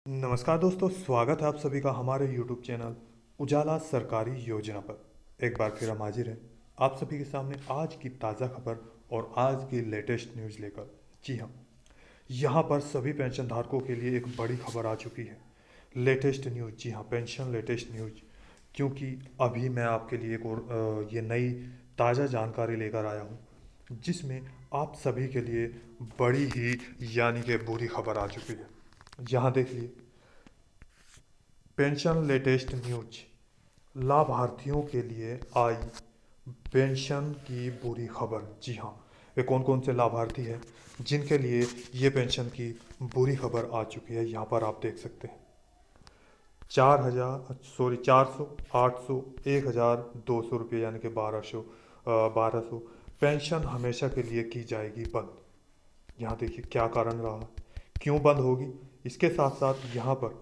नमस्कार दोस्तों, स्वागत है आप सभी का हमारे YouTube चैनल उजाला सरकारी योजना पर। एक बार फिर हम हाजिर हैं आप सभी के सामने आज की ताज़ा खबर और आज की लेटेस्ट न्यूज़ लेकर। जी हाँ, यहाँ पर सभी पेंशन धारकों के लिए एक बड़ी खबर आ चुकी है। लेटेस्ट न्यूज़, जी हाँ, पेंशन लेटेस्ट न्यूज़। क्योंकि अभी मैं आपके लिए एक और ये नई ताज़ा जानकारी लेकर आया हूँ, जिसमें आप सभी के लिए बड़ी ही यानी कि बुरी खबर आ चुकी है। यहाँ देखिए, पेंशन लेटेस्ट न्यूज। लाभार्थियों के लिए आई पेंशन की बुरी खबर। जी हाँ, वे कौन कौन से लाभार्थी हैं जिनके लिए ये पेंशन की बुरी खबर आ चुकी है, यहाँ पर आप देख सकते हैं। 400, 800, 1,200 रुपये यानी कि 1200 पेंशन हमेशा के लिए की जाएगी बंद। यहाँ देखिए क्या कारण रहा, क्यों बंद होगी। इसके साथ साथ यहाँ पर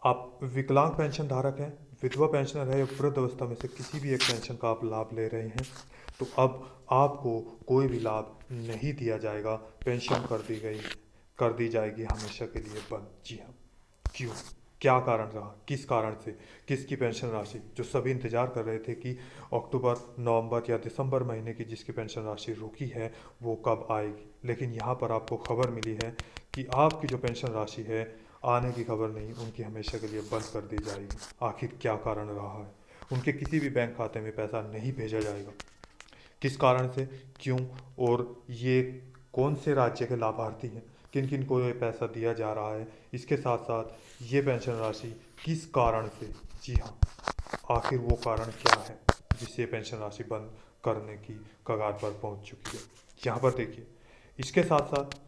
आप विकलांग पेंशन धारक हैं, विधवा पेंशनर है या वृद्ध अवस्था में से किसी भी एक पेंशन का आप लाभ ले रहे हैं, तो अब आपको कोई भी लाभ नहीं दिया जाएगा। पेंशन कर दी जाएगी हमेशा के लिए बंद। जी हाँ, क्यों, क्या कारण रहा, किस कारण से, किसकी पेंशन राशि, जो सभी इंतजार कर रहे थे कि अक्टूबर, नवंबर या दिसंबर महीने की जिसकी पेंशन राशि रुकी है वो कब आएगी। लेकिन यहाँ पर आपको खबर मिली है कि आपकी जो पेंशन राशि है आने की खबर नहीं, उनकी हमेशा के लिए बंद कर दी जाएगी। आखिर क्या कारण रहा है, उनके किसी भी बैंक खाते में पैसा नहीं भेजा जाएगा, किस कारण से, क्यों, और ये कौन से राज्य के लाभार्थी हैं, किन किन को ये पैसा दिया जा रहा है, इसके साथ साथ ये पेंशन राशि किस कारण से। जी हाँ, आखिर वो कारण क्या है जिससे पेंशन राशि बंद करने की कगार पर पहुंच चुकी है। यहाँ पर देखिए, इसके साथ साथ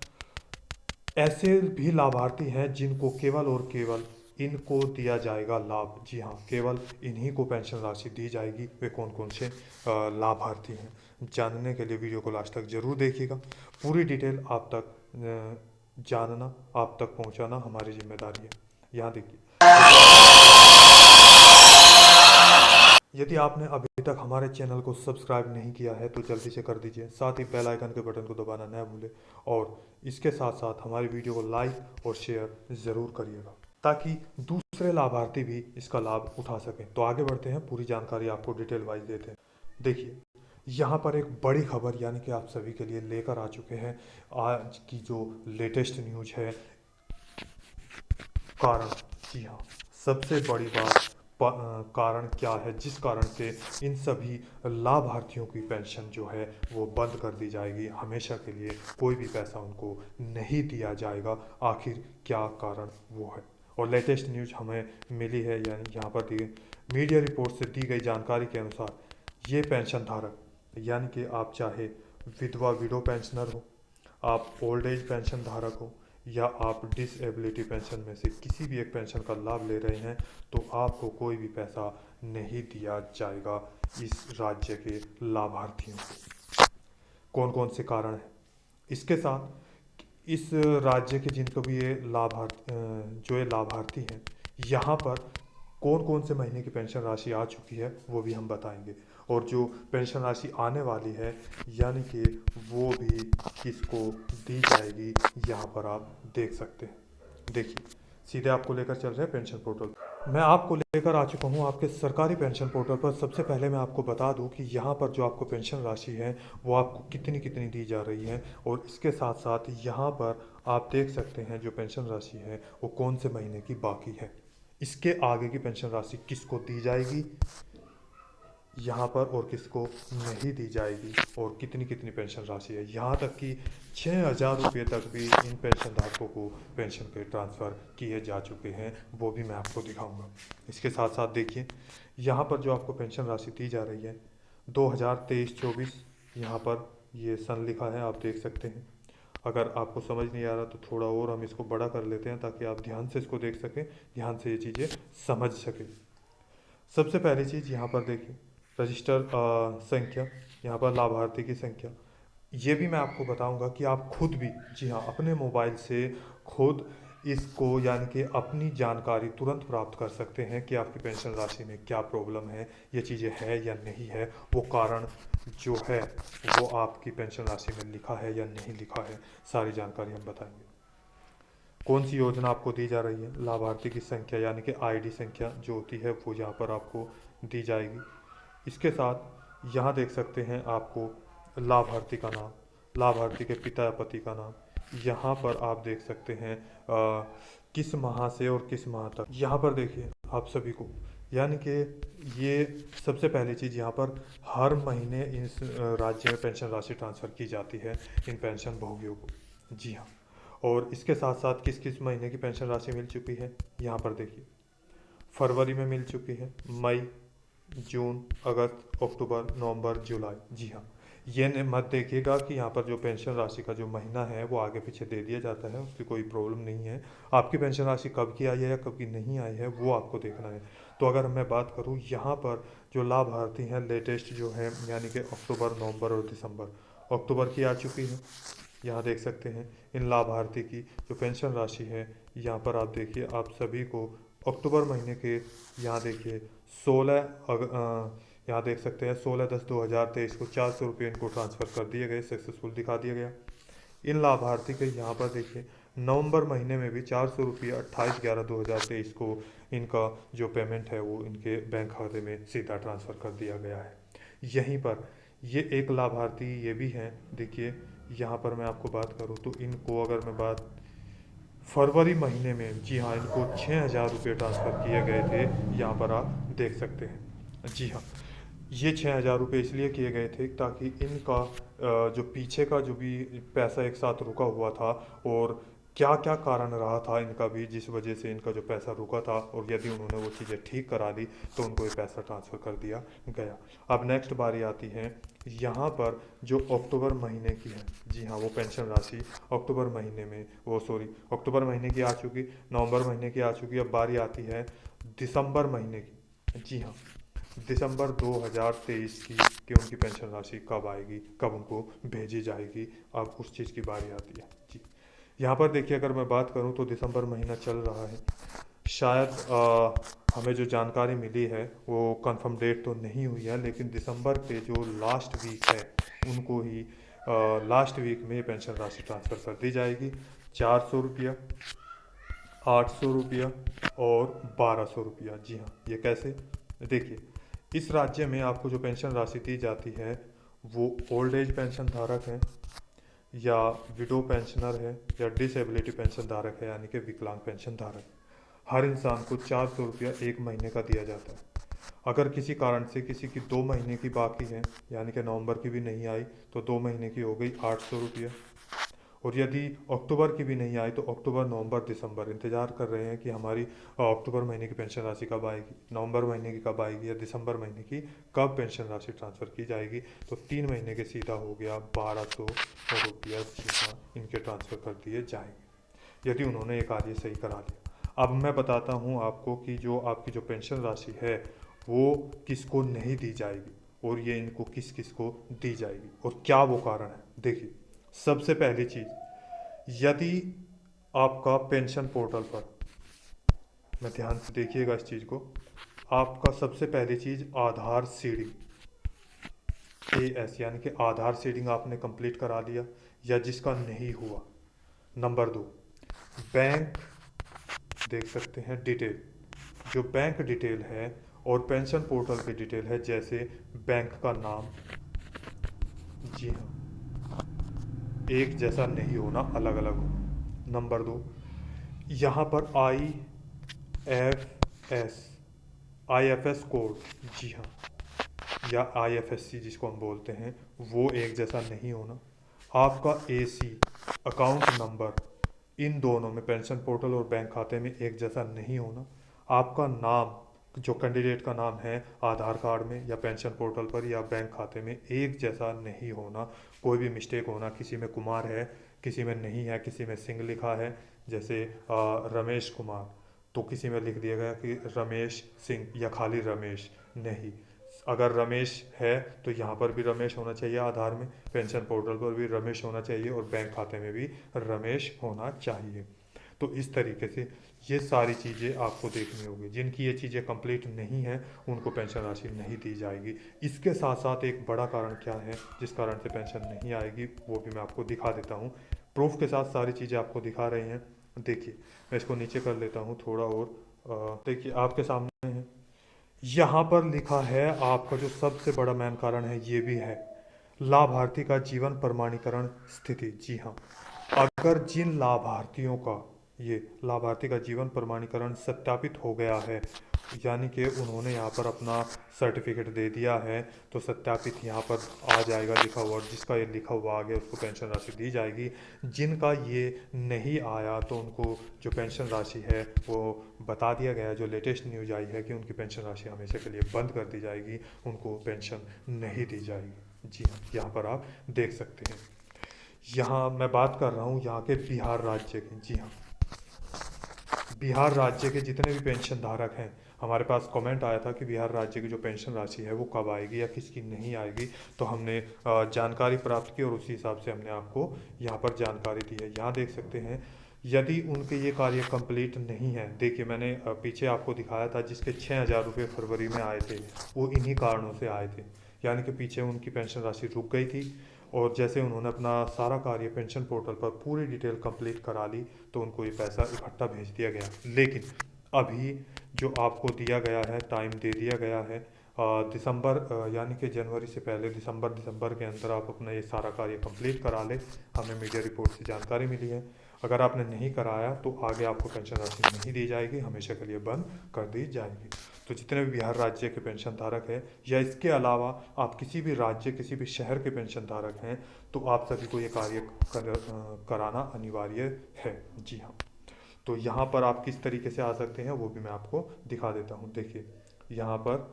ऐसे भी लाभार्थी हैं जिनको केवल और केवल इनको दिया जाएगा लाभ। जी हाँ, केवल इन्हीं को पेंशन राशि दी जाएगी। वे कौन कौन से लाभार्थी हैं, जानने के लिए वीडियो को लास्ट तक जरूर देखिएगा। पूरी डिटेल आप तक जानना, आप तक पहुंचाना हमारी जिम्मेदारी है। यहाँ देखिए, यदि आपने अभी तक हमारे चैनल को सब्सक्राइब नहीं किया है तो जल्दी से कर दीजिए, साथ ही बेल आइकन के बटन को दबाना न भूलें, और इसके साथ साथ हमारी वीडियो को लाइक और शेयर ज़रूर करिएगा ताकि दूसरे लाभार्थी भी इसका लाभ उठा सकें। तो आगे बढ़ते हैं, पूरी जानकारी आपको डिटेल वाइज देते हैं। देखिए, यहाँ पर एक बड़ी खबर यानी कि आप सभी के लिए लेकर आ चुके हैं आज की जो लेटेस्ट न्यूज है। कारण, जी हाँ, सबसे बड़ी बात, कारण क्या है जिस कारण से इन सभी लाभार्थियों की पेंशन जो है वो बंद कर दी जाएगी, हमेशा के लिए कोई भी पैसा उनको नहीं दिया जाएगा। आखिर क्या कारण वो है, और लेटेस्ट न्यूज हमें मिली है, यानी यहाँ पर दी मीडिया रिपोर्ट से दी गई जानकारी के अनुसार ये पेंशन धारक, यानी कि आप चाहे विधवा विडो पेंशनर हो, आप ओल्ड एज पेंशन धारक हो, या आप डिसेबिलिटी पेंशन में से किसी भी एक पेंशन का लाभ ले रहे हैं, तो आपको कोई भी पैसा नहीं दिया जाएगा इस राज्य के लाभार्थियों को। कौन कौन से कारण हैं, इसके साथ इस राज्य के जिनको भी ये लाभार्थी, जो ये लाभार्थी हैं, यहाँ पर कौन कौन से महीने की पेंशन राशि आ चुकी है वो भी हम बताएंगे, और जो पेंशन राशि आने वाली है यानी कि वो भी किसको दी जाएगी, यहाँ पर आप देख सकते हैं। देखिए, सीधे आपको लेकर चल रहे हैं पेंशन पोर्टल। मैं आपको लेकर आ चुका हूँ आपके सरकारी पेंशन पोर्टल पर। सबसे पहले मैं आपको बता दूँ कि यहाँ पर जो आपको पेंशन राशि है वो आपको कितनी कितनी दी जा रही है, और इसके साथ साथ यहाँ पर आप देख सकते हैं जो पेंशन राशि है वो कौन से महीने की बाकी है, इसके आगे की पेंशन राशि किसको दी जाएगी यहाँ पर और किसको नहीं दी जाएगी, और कितनी कितनी पेंशन राशि है। यहाँ तक कि 6,000 रुपये तक भी इन पेंशन धारकों को पेंशन के ट्रांसफ़र किए जा चुके हैं, वो भी मैं आपको दिखाऊंगा। इसके साथ साथ देखिए, यहाँ पर जो आपको पेंशन राशि दी जा रही है 2023-24, यहाँ पर ये सन लिखा है, आप देख सकते हैं। अगर आपको समझ नहीं आ रहा तो थोड़ा और हम इसको बड़ा कर लेते हैं ताकि आप ध्यान से इसको देख सकें, ध्यान से ये चीज़ें समझ सकें। सबसे पहली चीज़ यहाँ पर देखिए, रजिस्टर संख्या, यहाँ पर लाभार्थी की संख्या। ये भी मैं आपको बताऊंगा कि आप खुद भी, जी हाँ, अपने मोबाइल से खुद इसको यानी कि अपनी जानकारी तुरंत प्राप्त कर सकते हैं कि आपकी पेंशन राशि में क्या प्रॉब्लम है, ये चीज़ें है या नहीं है, वो कारण जो है वो आपकी पेंशन राशि में लिखा है या नहीं लिखा है, सारी जानकारी हम बताएंगे। कौन सी योजना आपको दी जा रही है, लाभार्थी की संख्या यानी कि आईडी संख्या जो होती है वो यहाँ पर आपको दी जाएगी। इसके साथ यहाँ देख सकते हैं आपको लाभार्थी का नाम, लाभार्थी के पिता या पति का नाम, यहाँ पर आप देख सकते हैं किस माह से और किस माह तक। यहाँ पर देखिए आप सभी को, यानी कि ये सबसे पहली चीज़ यहाँ पर हर महीने इस राज्य में पेंशन राशि ट्रांसफ़र की जाती है इन पेंशन भोगियों को। जी हाँ, और इसके साथ साथ किस किस महीने की पेंशन राशि मिल चुकी है यहाँ पर देखिए, फरवरी में मिल चुकी है, मई, जून, अगस्त, अक्टूबर, नवंबर, जुलाई। जी हाँ, ये मत देखिएगा कि यहाँ पर जो पेंशन राशि का जो महीना है वो आगे पीछे दे दिया जाता है, उसकी कोई प्रॉब्लम नहीं है। आपकी पेंशन राशि कब की आई है या कब की नहीं आई है वो आपको देखना है। तो अगर मैं बात करूँ यहाँ पर जो लाभार्थी हैं लेटेस्ट जो है, यानी कि अक्टूबर, नवंबर और दिसंबर, अक्टूबर की आ चुकी है। यहाँ देख सकते हैं इन लाभार्थी की जो पेंशन राशि है, यहाँ पर आप देखिए आप सभी को अक्टूबर महीने के, यहाँ देखिए 16 यहाँ देख सकते हैं 16/10/2023 को 400 रुपये इनको ट्रांसफ़र कर दिए गए, सक्सेसफुल दिखा दिया गया। इन लाभार्थी के यहाँ पर देखिए नवंबर महीने में भी 400 रुपये 28/11/2023 को इनका जो पेमेंट है वो इनके बैंक खाते में सीधा ट्रांसफ़र कर दिया गया है। यहीं पर ये एक लाभार्थी ये भी हैं, देखिए यहाँ पर मैं आपको बात करूँ तो इनको अगर मैं बात फरवरी महीने में, जी हाँ, इनको 6,000 रुपये ट्रांसफ़र किए गए थे, यहाँ पर आप देख सकते हैं। जी हाँ, ये 6,000 रुपये इसलिए किए गए थे ताकि इनका जो पीछे का जो भी पैसा एक साथ रुका हुआ था और क्या क्या कारण रहा था इनका भी जिस वजह से इनका जो पैसा रुका था, और यदि उन्होंने वो चीज़ें ठीक करा दी तो उनको ये पैसा ट्रांसफ़र कर दिया गया। अब नेक्स्ट बारी आती है यहाँ पर जो अक्टूबर महीने की है। जी हाँ, वो पेंशन राशि अक्टूबर महीने में, वो सॉरी अक्टूबर महीने की आ चुकी, नवंबर महीने की आ चुकी, अब बारी आती है दिसंबर महीने की। जी हाँ, दिसंबर 2023 की कि उनकी पेंशन राशि कब आएगी, कब उनको भेजी जाएगी, अब उस चीज़ की बारी आती है। जी, यहाँ पर देखिए अगर मैं बात करूँ तो दिसंबर महीना चल रहा है, शायद हमें जो जानकारी मिली है वो कंफर्म डेट तो नहीं हुई है, लेकिन दिसंबर के जो लास्ट वीक है उनको ही लास्ट वीक में ये पेंशन राशि ट्रांसफ़र कर दी जाएगी। 400 रुपया, 800 रुपया और 1200 रुपया। जी हाँ, ये कैसे, देखिए इस राज्य में आपको जो पेंशन राशि दी जाती है वो ओल्ड एज पेंशन धारक है या विडो पेंशनर है या डिसेबिलिटी पेंशन धारक है, यानी कि विकलांग पेंशन धारक। हर इंसान को 400 रुपया एक महीने का दिया जाता है। अगर किसी कारण से किसी की 2 महीने की बाकी है, यानी कि नवंबर की भी नहीं आई तो 2 महीने की हो गई 800 रुपया, और यदि अक्टूबर की भी नहीं आई तो अक्टूबर, नवंबर, दिसंबर इंतज़ार कर रहे हैं कि हमारी अक्टूबर महीने की पेंशन राशि कब आएगी, नवंबर महीने की कब आएगी या दिसंबर महीने की कब पेंशन राशि ट्रांसफ़र की जाएगी। तो 3 महीने के सीधा हो गया 1200 रुपया सीधा इनके ट्रांसफ़र कर दिए जाएंगे यदि उन्होंने ये कार्य सही करा लिया। अब मैं बताता हूँ आपको कि जो आपकी जो पेंशन राशि है वो किसको नहीं दी जाएगी और ये इनको किस किस को दी जाएगी और क्या वो कारण है। देखिए सबसे पहली चीज़, यदि आपका पेंशन पोर्टल पर, मैं ध्यान से देखिएगा इस चीज़ को, आपका सबसे पहली चीज़ आधार सीडिंग AS यानी कि आधार सीडिंग आपने कंप्लीट करा लिया या जिसका नहीं हुआ। नंबर 2, बैंक देख सकते हैं डिटेल, जो बैंक डिटेल है और पेंशन पोर्टल की डिटेल है, जैसे बैंक का नाम, जी हाँ, एक जैसा नहीं होना, अलग अलग होना। नंबर 2, यहाँ पर IFS कोड, जी हाँ, या IFSC जिसको हम बोलते हैं, वो एक जैसा नहीं होना। आपका AC अकाउंट नंबर, इन दोनों में पेंशन पोर्टल और बैंक खाते में एक जैसा नहीं होना। आपका नाम, जो कैंडिडेट का नाम है आधार कार्ड में या पेंशन पोर्टल पर या बैंक खाते में एक जैसा नहीं होना। कोई भी मिस्टेक होना, किसी में कुमार है किसी में नहीं है, किसी में सिंह लिखा है, जैसे रमेश कुमार, तो किसी में लिख दिया गया कि रमेश सिंह या खाली रमेश, नहीं। अगर रमेश है तो यहाँ पर भी रमेश होना चाहिए, आधार में, पेंशन पोर्टल पर भी रमेश होना चाहिए और बैंक खाते में भी रमेश होना चाहिए। तो इस तरीके से ये सारी चीज़ें आपको देखनी होगी। जिनकी ये चीज़ें कंप्लीट नहीं हैं उनको पेंशन राशि नहीं दी जाएगी। इसके साथ साथ एक बड़ा कारण क्या है जिस कारण से पेंशन नहीं आएगी वो भी मैं आपको दिखा देता हूँ। प्रूफ के साथ सारी चीज़ें आपको दिखा रहे हैं। देखिए मैं इसको नीचे कर लेता हूँ थोड़ा और। देखिए आपके सामने है, यहाँ पर लिखा है आपका जो सबसे बड़ा मेन कारण है ये भी है, लाभार्थी का जीवन प्रमाणीकरण स्थिति। जी हाँ, अगर जिन लाभार्थियों का ये लाभार्थी का जीवन प्रमाणीकरण सत्यापित हो गया है, यानी कि उन्होंने यहाँ पर अपना सर्टिफिकेट दे दिया है, तो सत्यापित यहाँ पर आ जाएगा लिखा हुआ, और जिसका ये लिखा हुआ आ गया उसको पेंशन राशि दी जाएगी। जिनका ये नहीं आया तो उनको जो पेंशन राशि है वो बता दिया गया है, जो लेटेस्ट न्यूज आई है कि उनकी पेंशन राशि हमेशा के लिए बंद कर दी जाएगी, उनको पेंशन नहीं दी जाएगी। जी हाँ, यहाँ पर आप देख सकते हैं। यहाँ मैं बात कर रहा हूँ यहाँ के बिहार राज्य की। जी हाँ, बिहार राज्य के जितने भी पेंशन धारक हैं, हमारे पास कमेंट आया था कि बिहार राज्य की जो पेंशन राशि है वो कब आएगी या किसकी नहीं आएगी, तो हमने जानकारी प्राप्त की और उसी हिसाब से हमने आपको यहाँ पर जानकारी दी है। यहाँ देख सकते हैं, यदि उनके ये कार्य कंप्लीट नहीं है, देखिए मैंने पीछे आपको दिखाया था जिसके 6,000 रुपये फरवरी में आए थे, वो इन्हीं कारणों से आए थे, यानी कि पीछे उनकी पेंशन राशि रुक गई थी, और जैसे उन्होंने अपना सारा कार्य पेंशन पोर्टल पर पूरी डिटेल कंप्लीट करा ली तो उनको ये पैसा इकट्ठा भेज दिया गया। लेकिन अभी जो आपको दिया गया है, टाइम दे दिया गया है, दिसंबर यानी कि जनवरी से पहले दिसंबर के अंदर आप अपना ये सारा कार्य कंप्लीट करा ले, हमें मीडिया रिपोर्ट से जानकारी मिली है। अगर आपने नहीं कराया तो आगे आपको पेंशन राशि नहीं दी जाएगी, हमेशा के लिए बंद कर दी जाएगी। तो जितने भी बिहार राज्य के पेंशन धारक हैं, या इसके अलावा आप किसी भी राज्य किसी भी शहर के पेंशन धारक हैं, तो आप सभी को ये कार्य कराना अनिवार्य है। जी हाँ, तो यहाँ पर आप किस तरीके से आ सकते हैं वो भी मैं आपको दिखा देता हूँ। देखिए यहाँ पर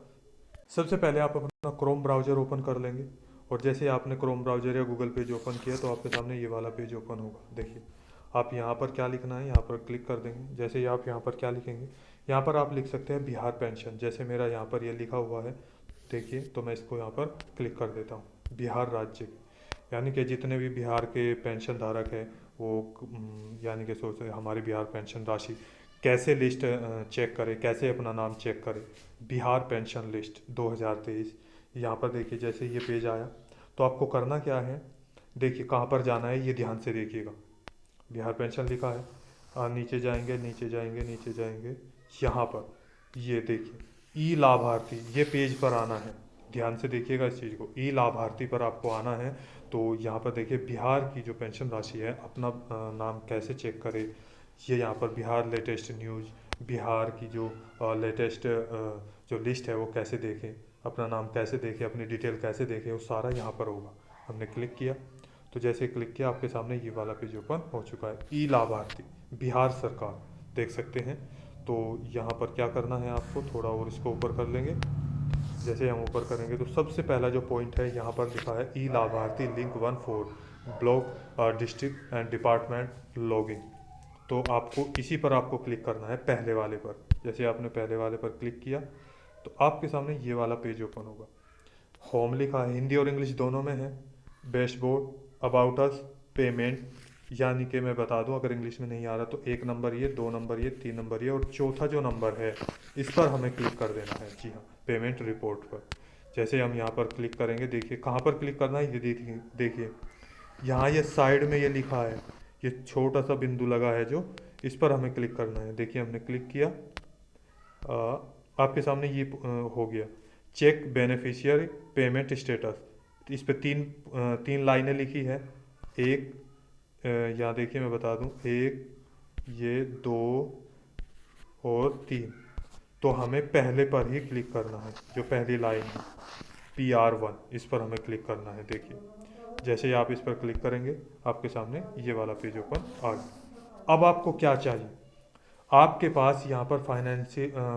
सबसे पहले आप अपना क्रोम ब्राउज़र ओपन कर लेंगे, और जैसे आपने क्रोम ब्राउज़र या गूगल पेज ओपन किया तो आपके सामने ये वाला पेज ओपन होगा। देखिए आप यहाँ पर क्या लिखना है, यहाँ पर क्लिक कर देंगे। जैसे ही आप यहाँ पर क्या लिखेंगे, यहाँ पर आप लिख सकते हैं बिहार पेंशन, जैसे मेरा यहाँ पर ये लिखा हुआ है। देखिए तो मैं इसको यहाँ पर क्लिक कर देता हूँ। बिहार राज्य, यानी कि जितने भी बिहार के पेंशन धारक हैं वो यानी कि सोचते हैं हमारी बिहार पेंशन राशि कैसे लिस्ट चेक करें, कैसे अपना नाम चेक करें। बिहार पेंशन लिस्ट 2023, यहाँ पर देखिए जैसे ये पेज आया तो आपको करना क्या है, देखिए कहाँ पर जाना है ये ध्यान से देखिएगा। बिहार पेंशन लिखा है, नीचे जाएंगे नीचे जाएंगे नीचे जाएंगे, यहाँ पर ये देखिए ई लाभार्थी, ये पेज पर आना है। ध्यान से देखिएगा इस चीज़ को, ई लाभार्थी पर आपको आना है। तो यहाँ पर देखिए बिहार की जो पेंशन राशि है अपना नाम कैसे चेक करें, ये यहाँ पर बिहार लेटेस्ट न्यूज़, बिहार की जो लेटेस्ट जो लिस्ट है वो कैसे देखें, अपना नाम कैसे देखें, अपनी डिटेल कैसे देखें, वो सारा यहाँ पर होगा। हमने क्लिक किया तो जैसे क्लिक किया आपके सामने ये वाला पेज ओपन हो चुका है। ई लाभार्थी बिहार सरकार देख सकते हैं। तो यहाँ पर क्या करना है आपको, थोड़ा और इसको ऊपर कर लेंगे। जैसे हम ऊपर करेंगे तो सबसे पहला जो पॉइंट है यहाँ पर लिखा है ई लाभार्थी link 14 block district and department login. तो आपको इसी पर आपको क्लिक करना है, पहले वाले पर। जैसे आपने पहले वाले पर क्लिक किया तो आपके सामने ये वाला पेज ओपन होगा। होम लिखा है, हिंदी और इंग्लिश दोनों में है। डैशबोर्ड, अबाउट अस, पेमेंट, यानी कि मैं बता दूं अगर इंग्लिश में नहीं आ रहा तो 1 नंबर ये, 2 नंबर ये, 3 नंबर ये, और चौथा जो नंबर है इस पर हमें क्लिक कर देना है। जी हाँ, पेमेंट रिपोर्ट पर। जैसे हम यहाँ पर क्लिक करेंगे, देखिए कहाँ पर क्लिक करना है, ये देखिए यहाँ ये साइड में ये लिखा है, ये छोटा सा बिंदु लगा है जो, इस पर हमें क्लिक करना है। देखिए हमने क्लिक किया, आपके सामने ये हो गया चेक बेनिफिशियरी पेमेंट स्टेटस। इस पे तीन लाइनें लिखी है। एक यहाँ देखिए मैं बता दूँ, एक, ये 2 और 3। तो हमें पहले पर ही क्लिक करना है, जो पहली लाइन है PR1, इस पर हमें क्लिक करना है। देखिए जैसे ही आप इस पर क्लिक करेंगे आपके सामने ये वाला पेज ओपन आ गया। अब आपको क्या चाहिए, आपके पास यहाँ पर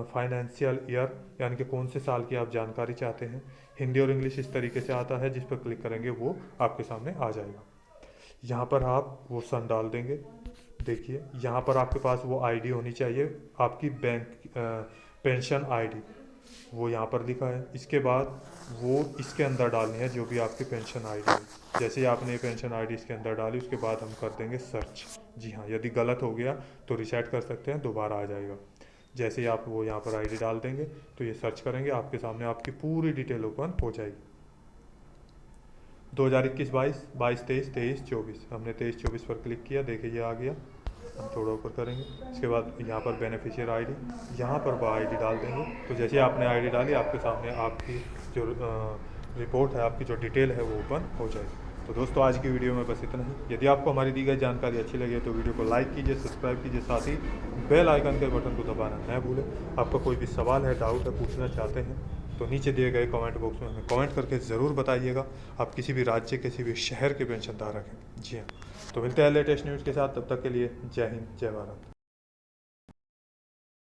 फाइनेंशियल ईयर यानी कि कौन से साल की आप जानकारी चाहते हैं, हिंदी और इंग्लिश इस तरीके से आता है, जिस पर क्लिक करेंगे वो आपके सामने आ जाएगा। यहाँ पर आप वो सन डाल देंगे। देखिए यहाँ पर आपके पास वो आईडी होनी चाहिए, आपकी बैंक पेंशन आईडी, वो यहाँ पर लिखा है। इसके बाद वो इसके अंदर डालनी है जो भी आपकी पेंशन आईडी है। जैसे ही आपने ये पेंशन आईडी इसके अंदर डाली उसके बाद हम कर देंगे सर्च। जी हाँ, यदि गलत हो गया तो रिसेट कर सकते हैं, दोबारा आ जाएगा। जैसे ही आप वो यहाँ पर आईडी डाल देंगे तो ये सर्च करेंगे, आपके सामने आपकी पूरी डिटेल ओपन हो जाएगी। 2021-22, 22-23, 23-24, हमने 23-24 पर क्लिक किया, देखिए ये आ गया। हम थोड़ा ऊपर करेंगे। इसके बाद यहाँ पर बेनिफिशियर आईडी, यहाँ पर वो आईडी डाल देंगे। तो जैसे आपने आईडी डाली, आपके सामने आपकी जो रिपोर्ट है, आपकी जो डिटेल है वो ओपन हो जाएगी। तो दोस्तों आज की वीडियो में बस इतना ही। यदि आपको हमारी दी गई जानकारी अच्छी लगी तो वीडियो को लाइक कीजिए, सब्सक्राइब कीजिए, साथ ही बेल आइकन के बटन को दबाना न भूलें। आपका कोई भी सवाल है, डाउट है, पूछना चाहते हैं तो नीचे दिए गए कमेंट बॉक्स में हमें कमेंट करके ज़रूर बताइएगा। आप किसी भी राज्य, किसी भी शहर के पेंशन धारक हैं। जी हाँ, तो मिलते हैं लेटेस्ट न्यूज़ के साथ। तब तक के लिए जय हिंद, जय भारत।